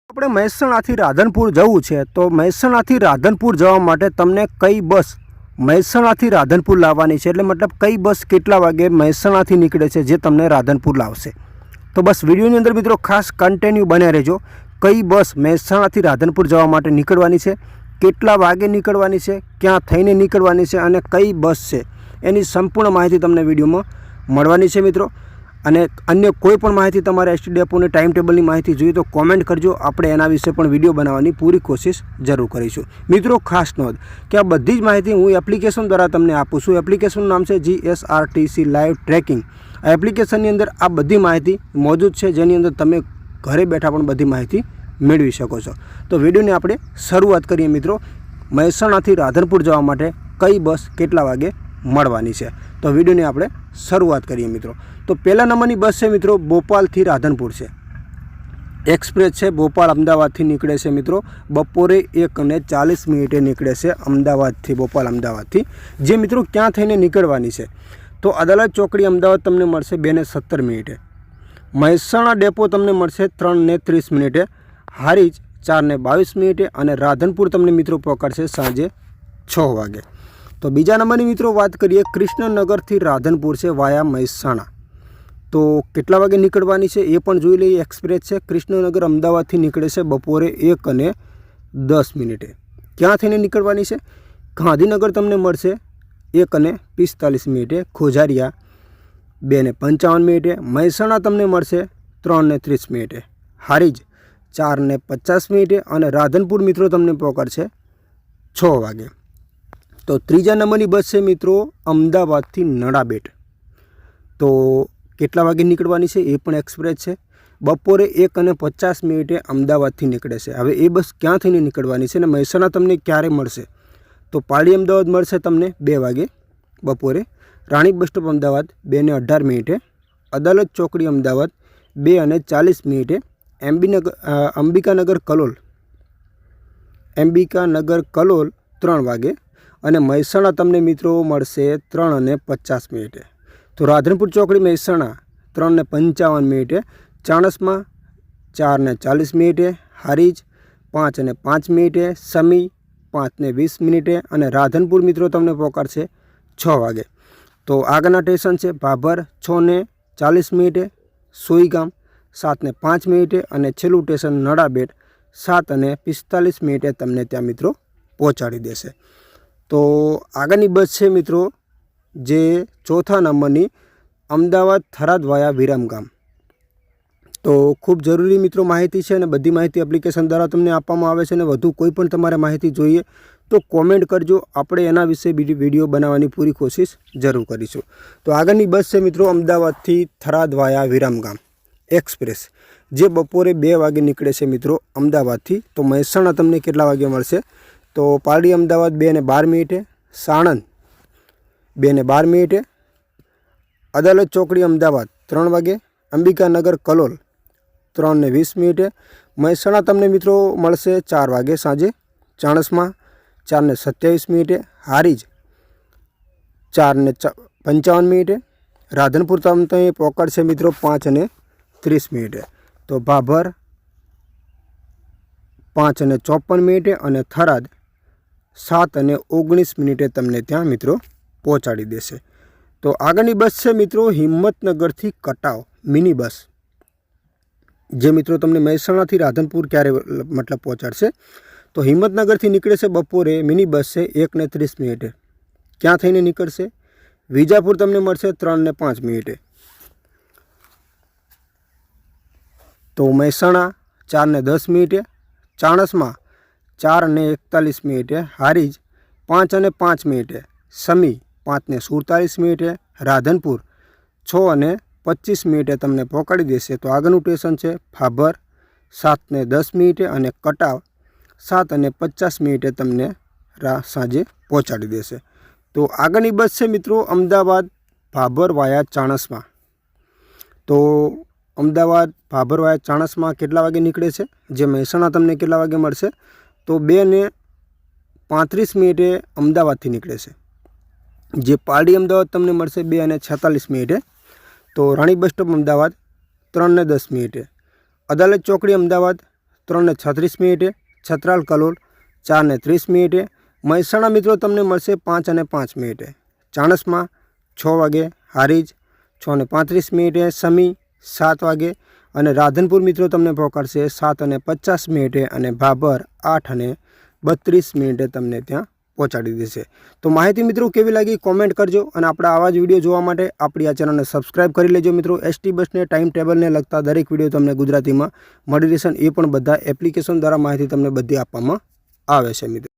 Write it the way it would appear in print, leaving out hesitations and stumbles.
આપણે મહેસાણાથી રાધનપુર જવું છે તો મહેસાણાથી રાધનપુર જવા માટે તમને કઈ બસ મહેસાણાથી રાધનપુર લાવવાની છે, એટલે મતલબ કઈ બસ કેટલા વાગે મહેસાણાથી નીકળે છે જે તમને રાધનપુર લાવશે। તો બસ વિડીયોની અંદર મિત્રો ખાસ કન્ટિન્યુ બન્યા રહેજો। કઈ બસ મહેસાણાથી રાધનપુર જવા માટે નીકળવાની છે, કેટલા વાગે નીકળવાની છે, ક્યાં થઈને નીકળવાની છે અને કઈ બસ છે એની સંપૂર્ણ માહિતી તમને વિડીયોમાં મળવાની છે મિત્રો। અને અન્ય કોઈ પણ માહિતી તમારે એસટી ડેપોની ટાઈમ ટેબલની માહિતી જોઈએ તો કોમેન્ટ કરજો, આપણે એના વિશે પણ વિડીયો બનાવવાની પૂરી કોશિશ જરૂર કરીશું। મિત્રો ખાસ નોંધ કે આ બધી જ માહિતી હું એપ્લિકેશન દ્વારા તમને આપું છું। એપ્લિકેશનનું નામ છે GSRTC લાઈવ ટ્રેકિંગ। આ એપ્લિકેશનની અંદર આ બધી માહિતી મોજૂદ છે, જેની અંદર તમે ઘરે બેઠા પણ બધી માહિતી મેળવી શકો છો। તો વિડીયોની આપણે શરૂઆત કરીએ મિત્રો। મહેસાણાથી રાધનપુર જવા માટે કઈ બસ કેટલા વાગે મળવાની છે તો વિડીયોની આપણે શરૂઆત કરીએ મિત્રો। તો પહેલા નંબરની બસ છે મિત્રો બોપાલથી રાધનપુર છે, એક્સપ્રેસ છે। બોપાલ અમદાવાદથી નીકળે છે મિત્રો, બપોરે 1:40 નીકળે છે અમદાવાદથી, બોપાલ અમદાવાદથી। જે મિત્રો ક્યાં થઈને નીકળવાની છે તો અદાલત ચોકડી અમદાવાદ તમને મળશે 2:17। મહેસાણા ડેપો તમને મળશે 3:30, હારીજ 4:22 અને રાધનપુર તમને મિત્રો પકડશે સાંજે 6 વાગે। તો બીજા નંબરની મિત્રો વાત કરીએ કૃષ્ણનગરથી રાધનપુર છે વાયા મહેસાણા, તો કેટલા વાગે નીકળવાની છે એ પણ જોઈ લઈએ। એક્સપ્રેસ છે, કૃષ્ણનગર અમદાવાદથી નીકળે છે બપોરે 1:10। ક્યાં થઈને નીકળવાની છે? ગાંધીનગર તમને મળશે 1:45, ખોજારિયા 2:55, મહેસાણા તમને મળશે 3:30, હારીજ 4:50 અને રાધનપુર મિત્રો તમને પકડશે 6 વાગે। તો ત્રીજા નંબરની બસ છે મિત્રો અમદાવાદથી નડાબેટ, તો કેટલા વાગે નીકળવાની છે એ પણ એક્સપ્રેસ છે, બપોરે 1:50 અમદાવાદથી નીકળે છે। હવે એ બસ ક્યાં થઈને નીકળવાની છે અને મહેસાણા તમને ક્યારે મળશે તો પાલડી અમદાવાદ મળશે તમને 2 વાગે બપોરે, રાણી બસ સ્ટોપ અમદાવાદ 2:18, અદાલત ચોકડી અમદાવાદ 2:40, અંબિકાનગર કલોલ 3 વાગે અને મહેસાણા તમને મિત્રો મળશે 3:50। તો રાધનપુર ચોકડી મહેસાણા 3:55, ચાણસ્મા 4:40, હારીજ 5:05, સમી 5:20 અને રાધનપુર મિત્રો તમને પહોંચાડશે 6 વાગે। તો આગળના સ્ટેશન છે ભાભર 6:40, સોઈગામ 7:05 અને છેલ્લું સ્ટેશન નડાબેટ 7:45 તમને ત્યાં મિત્રો પહોંચાડી દેશે। તો આગળની બસ છે મિત્રો જે ચોથા નંબરની અમદાવાદ થરાદ વાયા વિરમગામ, તો ખૂબ જરૂરી મિત્રો માહિતી છે અને બધી માહિતી એપ્લિકેશન દ્વારા તમને આપવામાં આવે છે। અને વધુ કોઈ પણ તમારે માહિતી જોઈએ તો કોમેન્ટ કરજો, આપણે એના વિશે વિડીયો બનાવવાની પૂરી કોશિશ જરૂર કરીશું। તો આગળની બસ છે મિત્રો અમદાવાદથી થરાદ વાયા વિરમગામ એક્સપ્રેસ, જે બપોરે 2 વાગે નીકળે છે મિત્રો અમદાવાદથી। તો મહેસાણા તમને કેટલા વાગે મળશે તો પાલડી અમદાવાદ 2:12, સાણંદ 2:12, અદાલત ચોકડી અમદાવાદ 3 વાગે, અંબિકાનગર કલોલ 3:20, મહેસાણા તમને મિત્રો મળશે 4 વાગે સાંજે, ચાણસ્મા 4:27, હારીજ 4:55, રાધનપુર તમને પકડશે મિત્રો 5:30, તો ભાભર 5:54 અને થરાદ 7:19 તમને ત્યાં મિત્રો પહોંચાડી દેશે। તો આગળની બસ છે મિત્રો હિંમતનગરથી કટાવ મિની બસ, જે મિત્રો તમને મહેસાણાથી રાધનપુર ક્યારે મતલબ પહોંચાડશે તો હિંમતનગરથી નીકળે છે બપોરે, મિની બસ છે 1:30, ક્યાં થઈને નીકળશે? વિજાપુર તમને મળશે 3:05, તો મહેસાણા 4:10, ચાણસ્મા 4:41, હારીજ 5:05, સમી 5:47, રાધનપુર 6:25 તમને પહોંચાડી દેશે। તો આગળનું સ્ટેશન છે ભાભર 7:10 અને કટાવ 7:50 તમને સાંજે પહોંચાડી દેશે। તો આગળની બસ છે મિત્રો અમદાવાદ ભાભર વાયા ચાણસ્મા, તો અમદાવાદ ભાભર વાયા ચાણસ્મા કેટલા વાગે નીકળે છે જે મહેસાણા તમને કેટલા વાગે મળશે તો 2:35 અમદાવાદથી નીકળે છે, જે પાલડી અમદાવાદ તમને મળશે 2:46, તો રાણી બસ સ્ટોપ અમદાવાદ 3:10, અદાલત ચોકડી અમદાવાદ 3:36 મિનિટે, છત્રાલ કલોલ 4:30 મિનિટે, મહેસાણા મિત્રો તમને મળશે 5:05 મિનિટે, ચાણસ્મા 6 વાગે, હારીજ 6:35 મિનિટે, સમી 7 વાગે અને રાધનપુર મિત્રો તમને પહોંચાડશે 7:50 મિનિટે અને ભાભર 8:32 મિનિટે તમને ત્યાં પહોંચાડી દેશે। તો માહિતી મિત્રો કેવી લાગી કોમેન્ટ કરજો અને આપણા આવા જ વિડીયો જોવા માટે આપણી આ ચેનલને સબસ્ક્રાઇબ કરી લેજો મિત્રો। એસટી બસને ટાઈમ ટેબલને લગતા દરેક વિડીયો તમને ગુજરાતીમાં મળી રહેશે, એ પણ બધા એપ્લિકેશન દ્વારા માહિતી તમને બધી આપવામાં આવે છે મિત્રો।